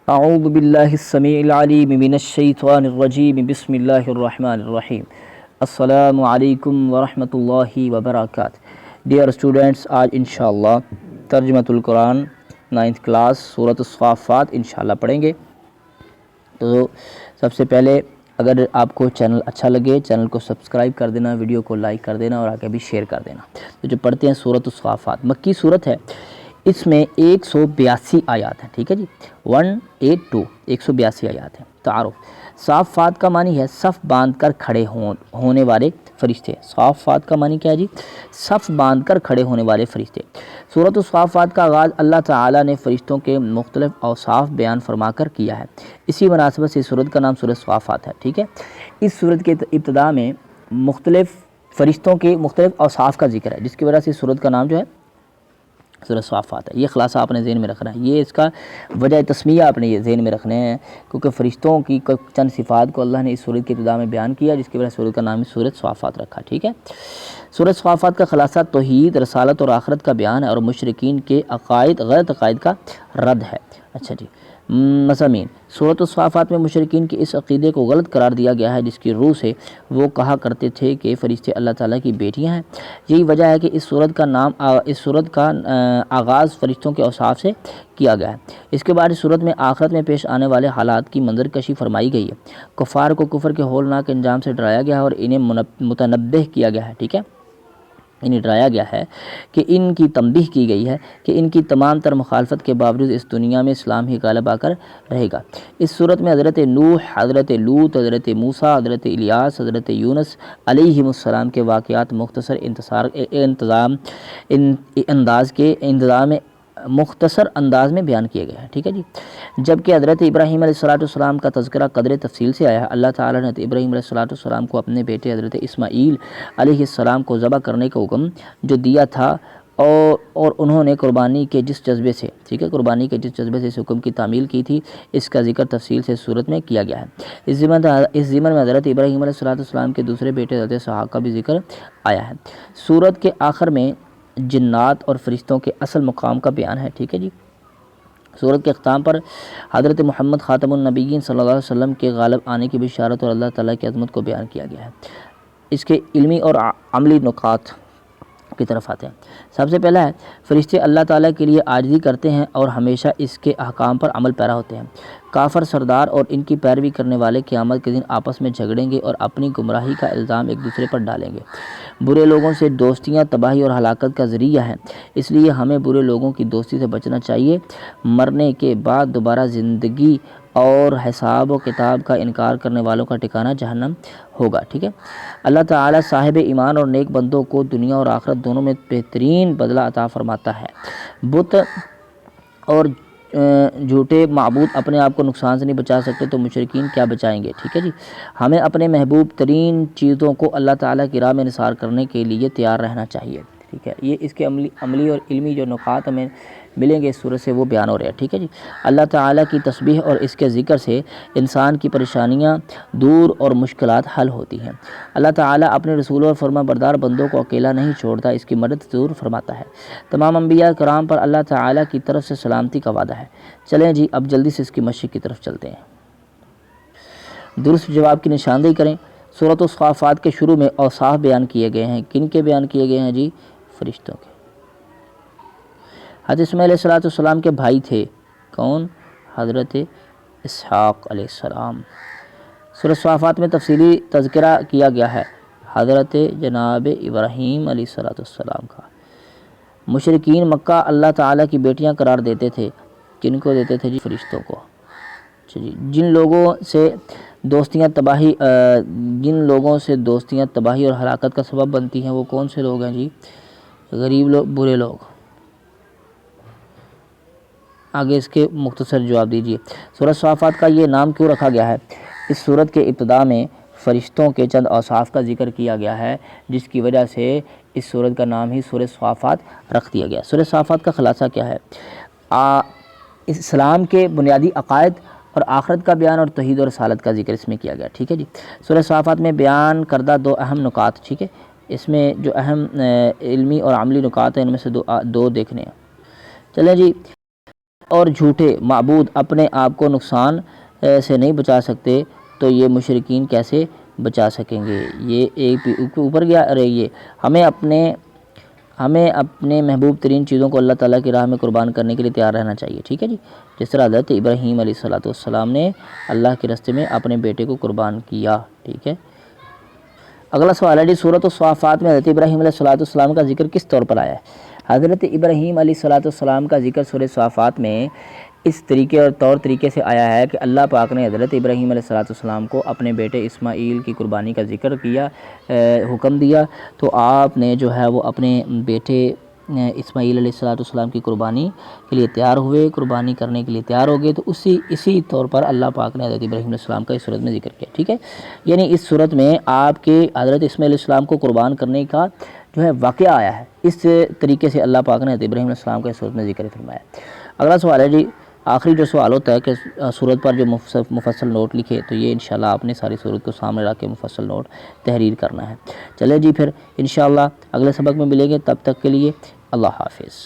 اعوذ باللہ السمیع العلیم من الشیطان الرجیم بسم اللہ الرحمن الرحیم۔ السلام علیکم ورحمۃ اللہ وبرکاتہ۔ ڈیئر اسٹوڈنٹس، آج انشاءاللہ ترجمۃ القرآن 9th کلاس سورۃ الصافات انشاءاللہ پڑھیں گے۔ تو سب سے پہلے اگر آپ کو چینل اچھا لگے چینل کو سبسکرائب کر دینا، ویڈیو کو لائک کر دینا اور آگے بھی شیئر کر دینا۔ تو جو پڑھتے ہیں سورۃ الصافات، مکی صورت ہے، اس میں 182 آیات ہیں، ٹھیک ہے جی، 182 182 آیات ہیں۔ تعارف، صافات کا معنی ہے صف باندھ کر کھڑے ہونے والے فرشتے۔ صافات کا معنی کیا ہے جی؟ صف باندھ کر کھڑے ہونے والے فرشتے۔ سورۃ الصافات کا آغاز اللہ تعالیٰ نے فرشتوں کے مختلف اوصاف بیان فرما کر کیا ہے، اسی مناسبت سے سورت کا نام سورۃ الصافات ہے، ٹھیک ہے۔ اس سورت کے ابتدا میں مختلف فرشتوں کے مختلف اوصاف کا ذکر ہے، جس کی وجہ سے سورت کا نام جو ہے سورۃ الصافات ہے۔ یہ خلاصہ آپ نے ذہن میں رکھنا ہے، یہ اس کا وجہ تسمیہ آپ نے یہ ذہن میں رکھنے ہیں، کیونکہ فرشتوں کی چند صفات کو اللہ نے اس سورت کے ابتدا میں بیان کیا، جس کی وجہ سے سورت کا نام سورۃ الصافات رکھا، ٹھیک ہے۔ سورۃ الصافات کا خلاصہ توحید، رسالت اور آخرت کا بیان ہے اور مشرکین کے عقائد، غلط عقائد کا رد ہے۔ اچھا جی، مضامین۔ سورۃ الصافات میں مشرکین کے اس عقیدے کو غلط قرار دیا گیا ہے جس کی روح سے وہ کہا کرتے تھے کہ فرشتے اللہ تعالیٰ کی بیٹیاں ہیں۔ یہی وجہ ہے کہ اس سورت کا آغاز فرشتوں کے اوصاف سے کیا گیا ہے۔ اس کے بعد سورت میں آخرت میں پیش آنے والے حالات کی منظر کشی فرمائی گئی ہے۔ کفار کو کفر کے ہولناک انجام سے ڈرایا گیا ہے اور انہیں متنبہ کیا گیا ہے، ٹھیک ہے، انہیں ڈرایا گیا ہے کہ ان کی تنبیہ کی گئی ہے کہ ان کی تمام تر مخالفت کے باوجود اس دنیا میں اسلام ہی غالب آ کر رہے گا۔ اس صورت میں حضرت نوح، حضرت لوط، حضرت موسیٰ، حضرت الیاس، حضرت یونس علیہم السلام کے واقعات مختصر انداز میں بیان کیے گئے ہیں، ٹھیک ہے جی۔ جبکہ حضرت ابراہیم علیہ السلام کا تذکرہ قدر تفصیل سے آیا ہے۔ اللہ تعالیٰ نے ابراہیم علیہ السلام کو اپنے بیٹے حضرت اسماعیل علیہ السلام کو ذبح کرنے کا حکم جو دیا تھا اور انہوں نے قربانی کے جس جذبے سے، ٹھیک ہے، قربانی کے جس جذبے سے اس حکم کی تعمیل کی تھی، اس کا ذکر تفصیل سے صورت میں کیا گیا ہے۔ اس ضمن میں حضرت ابراہیم علیہ السلام کے دوسرے بیٹے حضرت اسحاق کا بھی ذکر آیا ہے۔ سورت کے آخر میں جنات اور فرشتوں کے اصل مقام کا بیان ہے، ٹھیک ہے جی۔ سورت کے اختتام پر حضرت محمد خاتم النبیین صلی اللہ علیہ وسلم کے غالب آنے کی بشارت اور اللہ تعالیٰ کی عظمت کو بیان کیا گیا ہے۔ اس کے علمی اور عملی نکات کی طرف آتے ہیں۔ سب سے پہلا ہے، فرشتے اللہ تعالیٰ کے لیے عاجزی کرتے ہیں اور ہمیشہ اس کے احکام پر عمل پیرا ہوتے ہیں۔ کافر سردار اور ان کی پیروی کرنے والے قیامت کے دن آپس میں جھگڑیں گے اور اپنی گمراہی کا الزام ایک دوسرے پر ڈالیں گے۔ برے لوگوں سے دوستیاں تباہی اور ہلاکت کا ذریعہ ہیں، اس لیے ہمیں برے لوگوں کی دوستی سے بچنا چاہیے۔ مرنے کے بعد دوبارہ زندگی اور حساب و کتاب کا انکار کرنے والوں کا ٹھکانہ جہنم ہوگا، ٹھیک ہے۔ اللہ تعالیٰ صاحب ایمان اور نیک بندوں کو دنیا اور آخرت دونوں میں بہترین بدلہ عطا فرماتا ہے۔ بت اور جھوٹے معبود اپنے آپ کو نقصان سے نہیں بچا سکتے تو مشرکین کیا بچائیں گے، ٹھیک ہے جی۔ ہمیں اپنے محبوب ترین چیزوں کو اللہ تعالیٰ کی راہ میں نثار کرنے کے لیے تیار رہنا چاہیے، ٹھیک ہے۔ یہ اس کے عملی اور علمی جو نکات ہمیں ملیں گے اس صورت سے وہ بیان ہو رہے ہیں، ٹھیک ہے جی۔ اللہ تعالیٰ کی تسبیح اور اس کے ذکر سے انسان کی پریشانیاں دور اور مشکلات حل ہوتی ہیں۔ اللہ تعالیٰ اپنے رسول اور فرما بردار بندوں کو اکیلا نہیں چھوڑتا، اس کی مدد ضرور فرماتا ہے۔ تمام انبیاء کرام پر اللہ تعالیٰ کی طرف سے سلامتی کا وعدہ ہے۔ چلیں جی، اب جلدی سے اس کی مشق کی طرف چلتے ہیں۔ درست جواب کی نشاندہی کریں۔ سورۃ الصافات کے شروع میں اوصاف بیان کیے گئے ہیں، کن کے بیان کیے گئے ہیں جی؟ فرشتوں کے۔ حضرت اسماعیل علیہ السلام کے بھائی تھے، کون؟ حضرت اسحاق علیہ السلام۔ سورۃ الصافات میں تفصیلی تذکرہ کیا گیا ہے حضرت جناب ابراہیم علیہ السلام کا۔ مشرکین مکہ اللہ تعالیٰ کی بیٹیاں قرار دیتے تھے، کن کو دیتے تھے جی؟ فرشتوں کو۔ جی، جن لوگوں سے دوستیاں تباہی اور ہلاکت کا سبب بنتی ہیں وہ کون سے لوگ ہیں جی؟ غریب لوگ، برے لوگ۔ آگے اس کے مختصر جواب دیجیے۔ سورۃ الصافات کا یہ نام کیوں رکھا گیا ہے؟ اس سورت کے ابتدا میں فرشتوں کے چند اوصاف کا ذکر کیا گیا ہے، جس کی وجہ سے اس سورت کا نام ہی سورۃ الصافات رکھ دیا گیا۔ سورۃ الصافات کا خلاصہ کیا ہے؟ اسلام کے بنیادی عقائد اور آخرت کا بیان اور توحید اور رسالت کا ذکر اس میں کیا گیا، ٹھیک ہے جی۔ سورۃ الصافات میں بیان کردہ دو اہم نکات، ٹھیک ہے، اس میں جو اہم علمی اور عملی نکات ہیں ان میں سے دو دیکھنے ہیں۔ چلیں جی، اور جھوٹے معبود اپنے آپ کو نقصان سے نہیں بچا سکتے تو یہ مشرکین کیسے بچا سکیں گے؟ یہ ایک اوپر گیا رہیے ہمیں اپنے محبوب ترین چیزوں کو اللہ تعالیٰ کی راہ میں قربان کرنے کے لیے تیار رہنا چاہیے، ٹھیک ہے جی، جس طرح حضرت ابراہیم علیہ السلام نے اللہ کے راستے میں اپنے بیٹے کو قربان کیا، ٹھیک ہے۔ اگلا سوال ہے جی، سورۃ الصافات میں حضرت ابراہیم علیہ السلام کا ذکر کس طور پر آیا ہے؟ حضرت ابراہیم علیہ السلام کا ذکر سورۃ الصافات میں اس طریقے اور طور طریقے سے آیا ہے کہ اللہ پاک نے حضرت ابراہیم علیہ السلام کو اپنے بیٹے اسماعیل کی قربانی کا ذکر کیا، حکم دیا، تو آپ نے جو ہے وہ اپنے بیٹے اسماعیل علیہ السلام کی قربانی کے لیے تیار ہوئے، قربانی کرنے کے لیے تیار ہو گئے، تو اسی طور پر اللہ پاک نے حضرت ابراہیم علیہ السلام کا اس صورت میں ذکر کیا، ٹھیک ہے۔ یعنی اس صورت میں آپ کے حضرت اسماعیل علیہ السلام کو قربان کرنے کا جو ہے واقعہ آیا ہے، اس طریقے سے اللہ پاک نے حضرت ابراہیم علیہ السلام کا اس صورت میں ذکر فرمایا۔ اگلا سوال ہے جی، آخری جو سوال ہوتا ہے کہ سورت پر جو مفصل نوٹ لکھے، تو یہ انشاءاللہ آپ نے ساری سورت کو سامنے رکھ کے مفصل نوٹ تحریر کرنا ہے۔ چلے جی، پھر انشاءاللہ اگلے سبق میں ملیں گے، تب تک کے لیے اللہ حافظ۔